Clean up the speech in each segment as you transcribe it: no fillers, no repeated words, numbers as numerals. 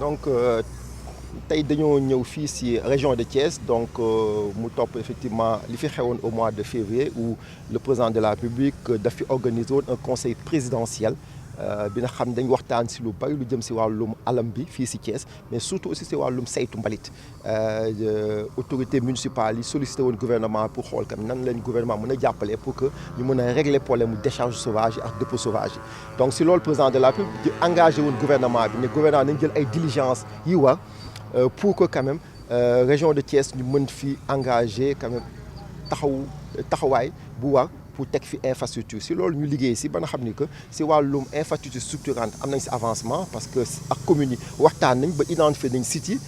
donc tey dañoo ñëw fii ci région de Thiès donc mu topp effectivement li fi xewoon au mois de février où le président de la République daf fi organisé woon un conseil présidentiel bi nga xam dañ waxtaan ci lu bari lu jëm ci wàllum alam bi fii ci Thiès mais surtout aussi ci wàllum saytu mbalit autorités municipales yi sollicité woon gouvernement pour xool kam nan leen gouvernement mën a jàppale pour que ñu mën a régler problème mu décharge sauvage yi ak dépôt sauvage yi donc ci loolu président de la République engagé woon gouvernement bi ne gouvernement nañ jël ay diligences yi war pour que quand même région de Thiès ñu mën fi engagé quand même taxawaay bu war pour teg fi infrastructure si loolu ñu liggéey si ba nga xam ni que si wàllum infrastructure structurante am nañ si avancement parce que ak communes yi waxtaan nañ ba identifier nañ sites yi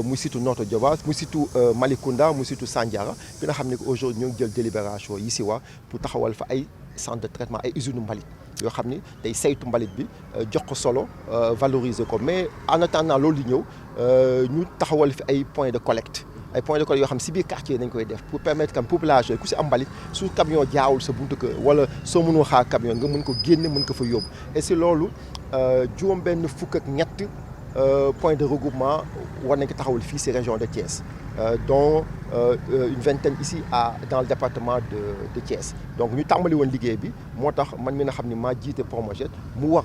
muy situ Notto Diobass muy situ Malicounda muy situ Sandiara bi nga xam ne que aujourd'hui ñoo ngi jël délibération yi si war pour taxawal fa ay centre de traitement ay usines mbalit yoo xam ni tey saytu mbalit bi jox ko solo valoriser ko mais en attendant loolu di ñëw ñu taxawal fi ay points de collecte ay points de collecte yoo xam si biir quartier nañ koy def pour permettre comme population yi ku si am mbalit su camion jaawul sa buntu kër wala soo mënul xaar camion nga mën ko génne mën ko fa yóbbu et si loolu juróom-benn fukk ak ñett point de regroupement war nañ ko taxawal fii si région de Thiès dont une vingtaine ici dans le département de Thiès donc ñu tàmbali woon liggéey bi moo tax man mi nga xam ni maa jiite Promojet mu war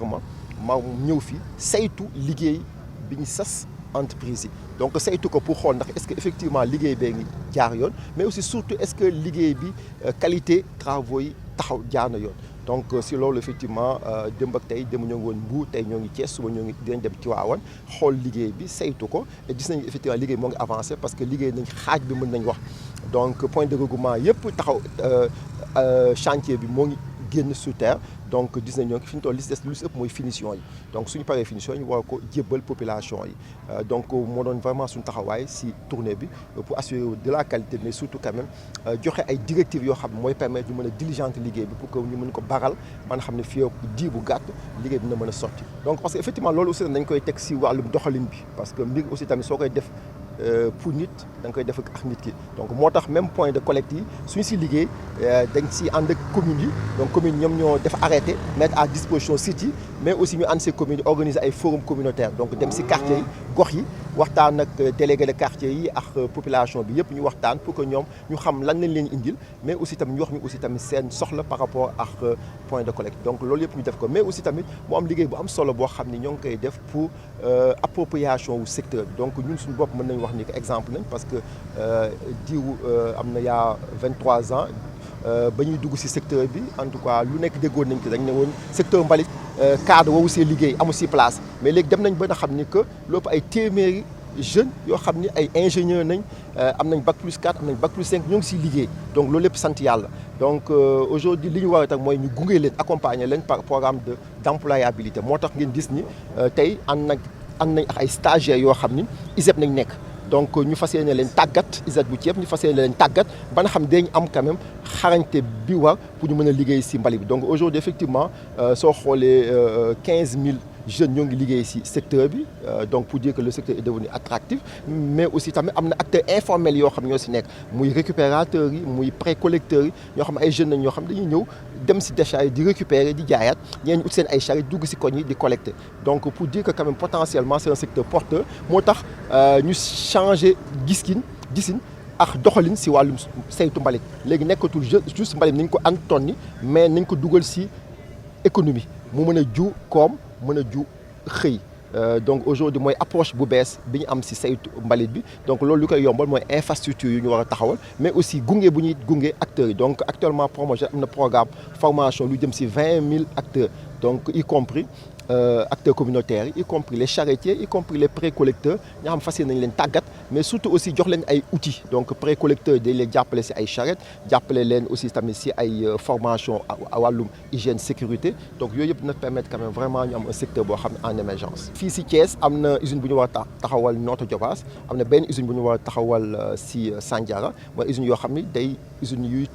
ma ñëw fi saytu liggéey bi ñu sas entreprise yi donc saytu ko pour xool ndax est-ce que effectivement liggéey bee ngi jaar yoon mais aussi surtout est-ce que liggéey bi qualité travaux yi taxaw jaar na yoon donc si loolu effectivement démb ak tey démb ñoo ngi woon Mbour tey ñoo ngi Thiès suba ñoo ngi dinañ dem Tivaouane xool liggéey bi saytu ko et gis nañu effectivement liggéey moo ngi avancé parce que liggéey nañ xaaj bi mën nañ wax donc point de regroupement yëpp taxaw chantier bi moo ngi génn sur terre donc gis nañ ñoo fi ñu toll li si des lu si ëpp mooy finition yi donc suñu paree finition yi ñu war ko jébbal population yi donc moo doon vraiment suñu taxawaay si tournée bi pour assurer de la qualité mais surtout quand même joxe ay directives yoo xam ne mooy permettre ñu mën a diligenter liggéey bi pour que ñu mën ko baral ba nga xam ne fii diir bu gàtt liggéey bi na mën a sotti donc parce que effectivement loolu aussi dañ koy teg si wàllum doxalin bi parce que mbir aussi tamit soo koy def pour nit da nga koy def ak nit ki donc moo tax même point de collecte yi suñu si liggéey dañ si ànd ak communes yi donc communes ñoom ñoo def arrêté mettre à disposition sites yi mais aussi ñu ànd si communes yi organiser ay forum communautaire donc dem si quartier yi gox yi waxtaan ak délégué de quartier yi ak population bi yëpp ñu waxtaan pour que ñoom ñu xam lan lañ leen indil mais aussi tamit ñu wax ñu aussi tamit seen soxla par rapport ak point de collecte donc loolu yëpp ñu def ko mais aussi tamit mu am liggéey bu am solo boo xam ni ñoo ngi koy def pour appropriation wu secteur bi donc ñun suñu bopp mën nañu wax ni que exemple nañ parce que diiru am na yaa 23 ans ba ñuy dugg ci secteur bi en tout cas lu nekk déggoon nañ ko dañ ne woon secteur mbalit cadre woowu see liggéey amu ci place mais léegi dem nañ ba nga xam ni que lépp ay téeméeri jeunes yoo xam ni ay ingénieurs nañ am nañ bac plus 4 am nañ bac plus 5 ñoo ngi ciy liggéey donc loolu lépp sant yàlla donc aujourd'hui li ñu war a tax mooy ñu gunge leen accompagner leen par programme d'employabilité moo tax ngeen gis ni tey ànd nañ ak ay stagiaires yoo xam ni ISEP nañ nekk donc ñu fas yéene leen tàggat ISEP bu Thiès ñu fas yéene leen tàggat ba nga xam dañ am quand même xarañte bi war pour ñu mën a liggéey ci mbali bi donc aujourd'hui effectivement soo xoolee 15 000 jeunes ñoo ngi liggéey ci secteur bi donc pour dire que le secteur est devenu attractif mais aussi tamit am na acteurs informels yoo xam ñoo ci nekk muy récupérateurs yi muy précollecteurs yi ñoo xam ay jeunes nañ ñoo xam dañuy ñëw dem ci déchets yi di récupérer di jaayaat ñeen ñu ut seen ay charrette dugg ci koñ yi di collecter donc pour dire que quand même potentiellement c'est un secteur porteur moo tax ñu changer gisin ak doxalin ci wàllum saytu mbalit léegi nekkatul juste mbalit nañ ko antonni mais nañ ko dugal ci économie mu mën a ju koom mën a ju xëy donc aujourd'hui mooy approche bu bees bi ñu am ci saytu mbalit bi donc loolu lu koy yombal mooy infrastructure yu ñu war a taxawal mais aussi gunge bu ñuy gunge acteurs yi donc actuellement Promojet am na programme formation lu jëm ci 20 000 acteurs donc y compris acteurs communautaires y compris les charretiers y compris les précollecteurs ñoo xam fas yéene nañ leen tàggat mais surtout aussi jox leen ay outils donc précollecteurs dañ leen jàppale ci ay charrettes jàppale leen aussi tamit ci ay formation à wàllum hygiène sécurité donc yooyu yëpp dina permettre quand même vraiment ñu am un secteur boo xam ne en émergence. fii ci Thiès am na usine bu ñu war a taxawal Notto Diobass am na benn usine bu ñu war a taxawal ci Sandiara mooy usine yoo xam ni day usine yuy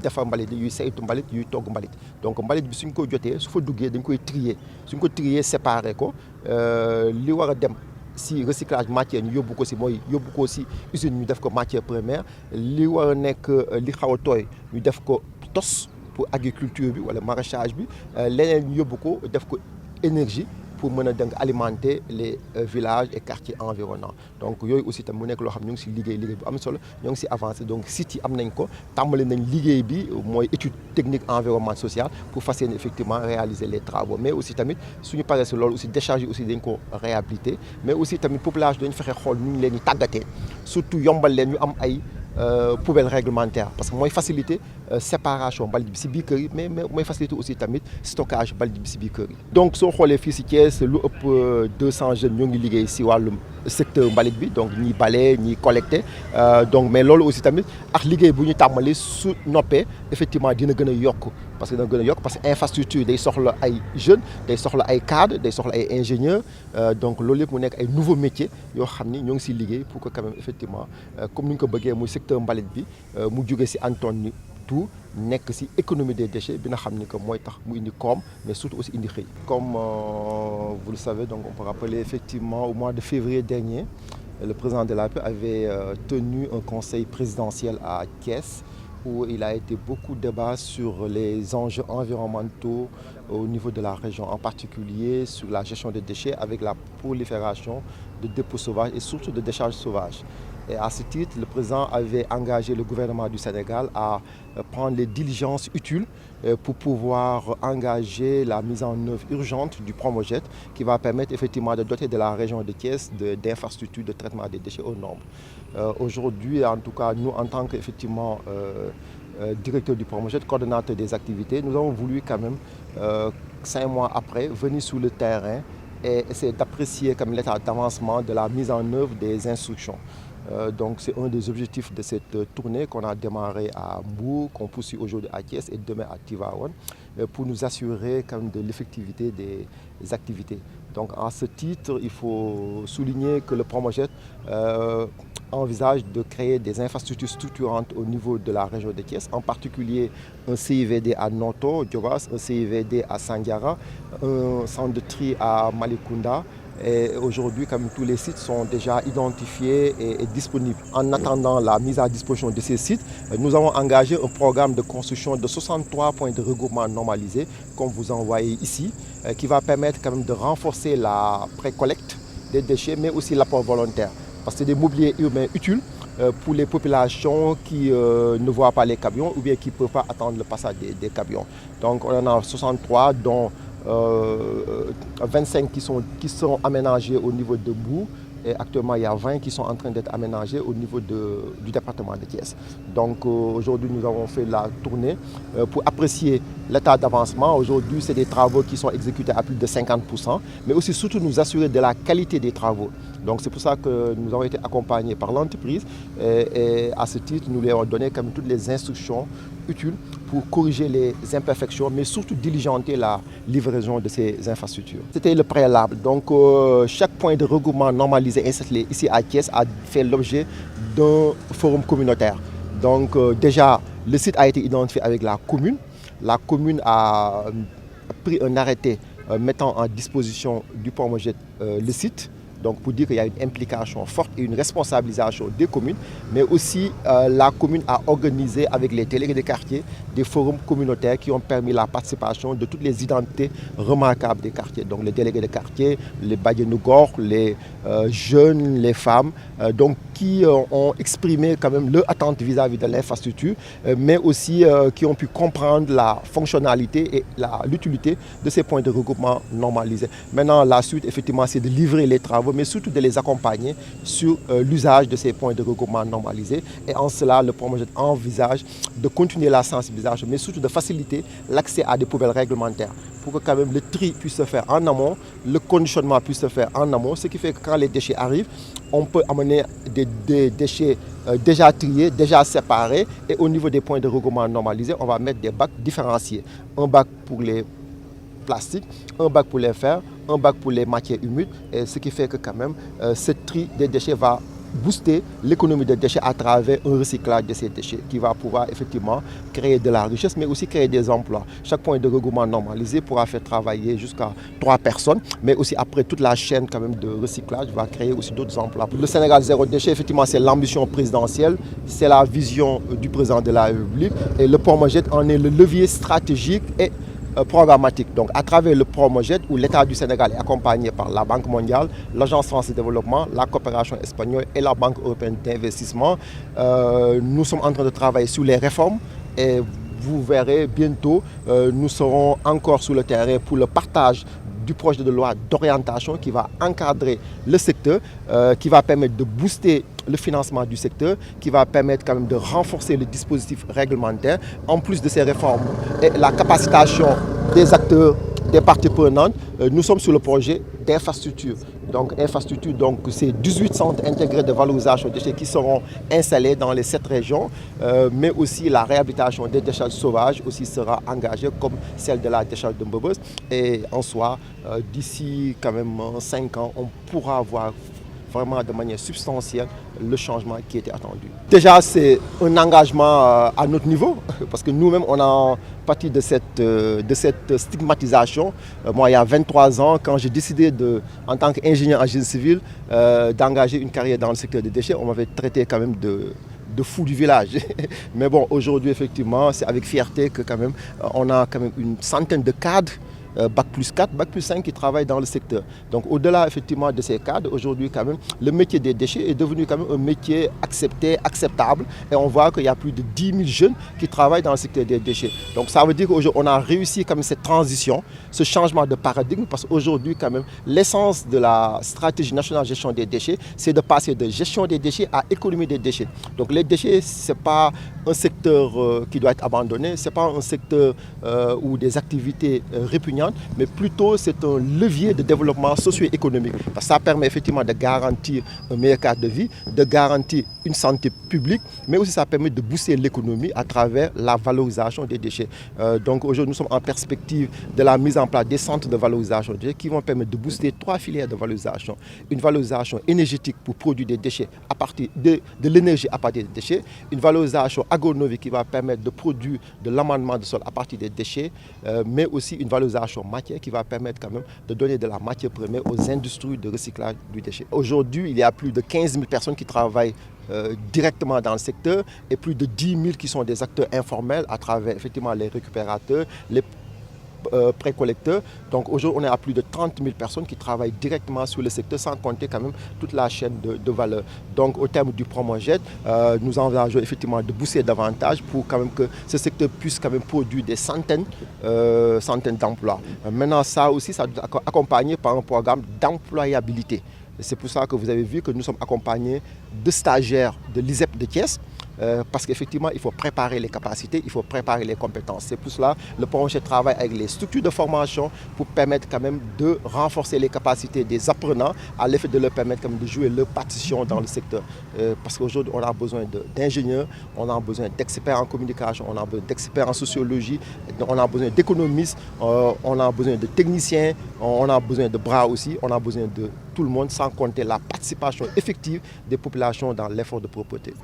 defar mbalit yuy saytu mbalit yuy togg mbalit donc mbalit bi suñ ko jotee su fa duggee dañ koy trier suñ ko trier séparer ko li war a dem si recyclage matière ñu yóbbu ko si mooy yóbbu ko si usine ñu def ko matière première li war a nekk li xaw a tooy ñu def ko tos pour agriculture bi wala maraîchage bi leneen ñu yóbbu ko def ko énergie pour alimenter les villages et quartiers environnants. Donc yooyu aussi tam mu nekk loo xam ñu ngi si liggéey bu am solo ñoo ngi si avancé donc sites yi am nañ ko tàmbali nañ liggéey bi mooy étude technique environnement social pour fas yéene effectivement réaliser les travaux mais aussi tamit suñu paree si loolu aussi décharge yi aussi dañ ko réhabiliter mais aussi tamit population dañu fexe xool nu ñu leen di tàggatee surtout yombal leen ñu am ay poubelle réglementaire parce que mooy faciliter séparation mbalit bi si biir kër yi mais mooy faciliter aussi tamit stockage mbalit bi si biir kër yi. donc soo xoolee fii si Thiès lu ëpp 200 jeunes ñoo ngi liggéey si wàllum secteur mbalit bi donc ñiy bale ñiy collecté donc mais loolu aussi tamit ak liggéey bu ñu tàmmali su noppee effectivement dina gën a yokk parce que infrastructure day soxla ay jeunes day soxla ay cadres day soxla ay ingénieurs donc loolu yëpp mu nekk ay nouveaux métiers yoo xam ni ñoo ngi siy liggéey pour que quand même effectivement comme ni ñu ko bëggee muy secteur mbalit bi mu jóge si Antoine tout nekk ci économie des déchets bi nga xam ni que mooy tax mu indi koom mais surtout aussi indi xëy. Comme vous le savez donc on peut rappeler effectivement au mois de février dernier le président de la République avait tenu un conseil présidentiel à Thiès où il a été beaucoup débat sur les enjeux environnementaux au niveau de la région, en particulier sur la gestion des déchets avec la prolifération de dépôts sauvages et surtout de décharges sauvages. Et à ce titre, le président avait engagé le gouvernement du Sénégal à prendre les diligences utiles pour pouvoir engager la mise en œuvre urgente du Promojet qui va permettre effectivement de doter de la région de Thiès d'infrastructures de traitement des déchets aux normes. Aujourd'hui, en tout cas, nous en tant qu'effectivement directeur du Promojet, coordonnateur des activités, nous avons voulu quand même, 5 mois après, venir sur le terrain et essayer d'apprécier comme l'état d'avancement de la mise en œuvre des instructions. Donc c'est un des objectifs de cette tournée qu'on a démarré à Mbour, qu'on poursuit aujourd'hui à Thiès et demain à Tivaouane, pour nous assurer quand même de l'effectivité des activités. Donc à ce titre, il faut souligner que le Promojet envisage de créer des infrastructures structurantes au niveau de la région de Thiès, en particulier un CIVD à Noto, Diobass, un CIVD à Sandiara, un centre de tri à Malicounda. Et aujourd'hui, comme tous les sites sont déjà identifiés et disponibles. En attendant la mise à disposition de ces sites, nous avons engagé un programme de construction de 63 points de regroupement normalisés, comme vous en voyez ici, qui va permettre quand même de renforcer la précollecte des déchets, mais aussi l'apport volontaire. Parce que c'est des mobiliers urbains utiles pour les populations qui ne voient pas les camions ou bien qui ne peuvent pas attendre le passage des camions. Donc on en a 63, dont 25 qui sont aménagés au niveau de Mbour et actuellement il y a 20 qui sont en train d'être aménagés au niveau du département de Thiès. Donc aujourd'hui nous avons fait la tournée pour apprécier l'état d'avancement. Aujourd'hui c'est des travaux qui sont exécutés à plus de 50%, mais aussi surtout nous assurer de la qualité des travaux. Donc c'est pour ça que nous avons été accompagnés par l'entreprise et à ce titre nous lui avons donné comme toutes les instructions utiles pour corriger les imperfections, mais surtout diligenter la livraison de ces infrastructures. C'était le préalable. Donc chaque point de regroupement normalisé installé ici à Thiès a fait l'objet d'un forum communautaire. Donc déjà, le site a été identifié avec la commune. La commune a pris un arrêté mettant en disposition du Promojet le site. Donc pour dire qu'il y a une implication forte et une responsabilisation des communes, mais aussi la commune a organisé avec les délégués de quartier des forums communautaires qui ont permis la participation de toutes les identités remarquables des quartiers. Donc les délégués de quartier, les Badianougor, les jeunes, les femmes, donc qui ont exprimé quand même leur attente vis-à-vis de l'infrastructure, mais aussi qui ont pu comprendre la fonctionnalité et l'utilité de ces points de regroupement normalisés. Maintenant, la suite, effectivement, c'est de livrer les travaux, mais surtout de les accompagner sur l'usage de ces points de regroupement normalisés. Et en cela, le Promojet envisage de continuer la sensibilisation, mais surtout de faciliter l'accès à des poubelles réglementaires pour que quand même le tri puisse se faire en amont, le conditionnement puisse se faire en amont, ce qui fait que quand les déchets arrivent, on peut amener des déchets déjà triés, déjà séparés, et au niveau des points de regroupement normalisés, on va mettre des bacs différenciés. Un bac pour les plastiques, un bac pour les fers, un bac pour les matières humides, et ce qui fait que quand même ce tri des déchets va booster l'économie des déchets à travers un recyclage de ces déchets qui va pouvoir effectivement créer de la richesse mais aussi créer des emplois. Chaque point de regroupement normalisé pourra faire travailler jusqu'à 3 personnes, mais aussi après toute la chaîne quand même de recyclage va créer aussi d'autres emplois. Le Sénégal zéro déchet, effectivement c'est l'ambition présidentielle, c'est la vision du président de la République et le Promojet en est le levier stratégique et programmatique. Donc à travers le Promojet, où l'État du Sénégal est accompagné par la Banque mondiale, l'Agence française de développement, la coopération espagnole et la Banque européenne d'investissement, nous sommes en train de travailler sur les réformes et vous verrez bientôt, nous serons encore sur le terrain pour le partage du projet de loi d'orientation qui va encadrer le secteur, qui va permettre de booster le financement du secteur, qui va permettre quand même de renforcer le dispositif réglementaire. En plus de ces réformes et la capacitation des acteurs, des parties prenantes, nous sommes sur le projet d'infrastructure. Donc, c'est 18 centres intégrés de valorisation des déchets qui seront installés dans les 7 régions, mais aussi la réhabilitation des décharges sauvages aussi sera engagée, comme celle de la décharge de Mbobos. Et en soi, d'ici quand même 5 ans, on pourra voir vraiment de manière substantielle le changement qui était attendu. Déjà, c'est un engagement à notre niveau, parce que nous-mêmes, on a partie de cette stigmatisation. Moi, il y a 23 ans, quand j'ai décidé, en tant qu'ingénieur en génie civil, d'engager une carrière dans le secteur des déchets, on m'avait traité quand même de fou du village. Mais bon, aujourd'hui, effectivement, c'est avec fierté que quand même, on a quand même une centaine de cadres, Bac plus 4, Bac plus 5 qui travaillent dans le secteur. Donc au-delà effectivement de ces cadres, aujourd'hui quand même, le métier des déchets est devenu quand même un métier accepté, acceptable. Et on voit qu'il y a plus de 10 000 jeunes qui travaillent dans le secteur des déchets. Donc ça veut dire qu'aujourd'hui on a réussi quand même cette transition, ce changement de paradigme, parce qu'aujourd'hui quand même, l'essence de la stratégie nationale de gestion des déchets, c'est de passer de gestion des déchets à économie des déchets. Donc les déchets, ce n'est pas un secteur qui doit être abandonné, ce n'est pas un secteur ou des activités répugnantes, mais plutôt c'est un levier de développement socio-économique. Parce que ça permet effectivement de garantir un meilleur cadre de vie, de garantir une santé publique, mais aussi ça permet de booster l'économie à travers la valorisation des déchets. Donc aujourd'hui nous sommes en perspective de la mise en place des centres de valorisation des déchets qui vont permettre de booster 3 filières de valorisation. Une valorisation énergétique pour produire des déchets à partir de l'énergie à partir des déchets, une valorisation agronomique qui va permettre de produire de l'amendement de sol à partir des déchets, mais aussi une valorisation matière qui va permettre quand même de donner de la matière première aux industries de recyclage du déchet. Aujourd'hui, il y a plus de 15 000 personnes qui travaillent directement dans le secteur et plus de 10 000 qui sont des acteurs informels à travers effectivement les récupérateurs, les précollecteurs. Donc aujourd'hui, on est à plus de 30 000 personnes qui travaillent directement sur le secteur sans compter quand même toute la chaîne de valeur. Donc au terme du Promojet, nous envisageons effectivement de booster davantage pour quand même que ce secteur puisse quand même produire des centaines d'emplois. Maintenant, ça aussi, ça doit être accompagné par un programme d'employabilité. C'est pour ça que vous avez vu que nous sommes accompagnés de stagiaires de l'ISEP de Thiès, parce qu'effectivement, il faut préparer les capacités, il faut préparer les compétences. C'est pour cela que le projet travaille avec les structures de formation pour permettre quand même de renforcer les capacités des apprenants à l'effet de leur permettre quand même de jouer leur partition dans le secteur. Parce qu'aujourd'hui, on a besoin d'ingénieurs, on a besoin d'experts en communication, on a besoin d'experts en sociologie, on a besoin d'économistes, on a besoin de techniciens, on a besoin de bras aussi, on a besoin de tout le monde, sans compter la participation effective des populations dans l'effort de propreté.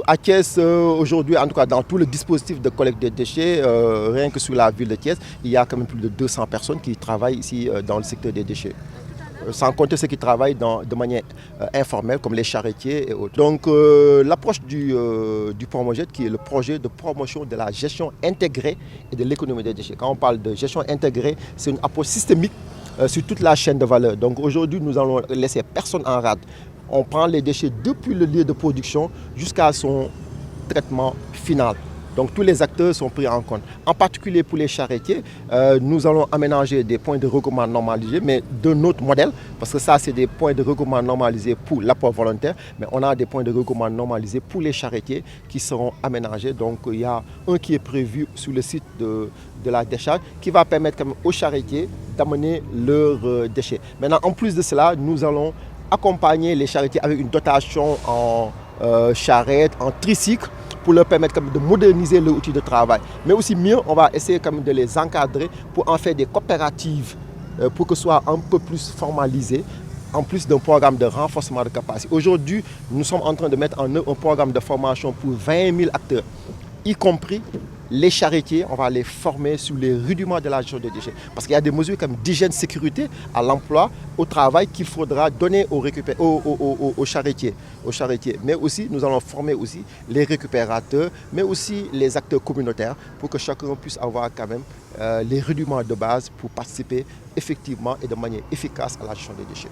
À Thiès, aujourd'hui, en tout cas dans tout le dispositif de collecte des déchets, rien que sur la ville de Thiès, il y a quand même plus de 200 personnes qui travaillent ici dans le secteur des déchets. Sans compter ceux qui travaillent de manière informelle, comme les charretiers et autres. Donc l'approche du Promojet, qui est le projet de promotion de la gestion intégrée et de l'économie des déchets. Quand on parle de gestion intégrée, c'est une approche systémique sur toute la chaîne de valeur. Donc aujourd'hui, nous allons laisser personne en rade. On prend les déchets depuis le lieu de production jusqu'à son traitement final. Donc tous les acteurs sont pris en compte. En particulier pour les charretiers, nous allons aménager des points de regroupement normalisés, mais de notre modèle, parce que ça c'est des points de regroupement normalisés pour l'apport volontaire, mais on a des points de regroupement normalisés pour les charretiers qui seront aménagés. Donc il y a un qui est prévu sur le site de la décharge qui va permettre quand même aux charretiers d'amener leurs déchets. Maintenant, en plus de cela, nous allons accompagner les charretiers avec une dotation en charrette, en tricycle, pour leur permettre de moderniser leur outil de travail. Mais aussi mieux, on va essayer de les encadrer pour en faire des coopératives, pour que ce soit un peu plus formalisé, en plus d'un programme de renforcement de capacité. Aujourd'hui, nous sommes en train de mettre en œuvre un programme de formation pour 20 000 acteurs, y compris Les charretiers, on va les former sur les rudiments de la gestion des déchets. Parce qu'il y a des mesures comme d'hygiène, sécurité à l'emploi, au travail qu'il faudra donner aux charretiers. Mais aussi, nous allons former aussi les récupérateurs, mais aussi les acteurs communautaires pour que chacun puisse avoir quand même les rudiments de base pour participer effectivement et de manière efficace à la gestion des déchets.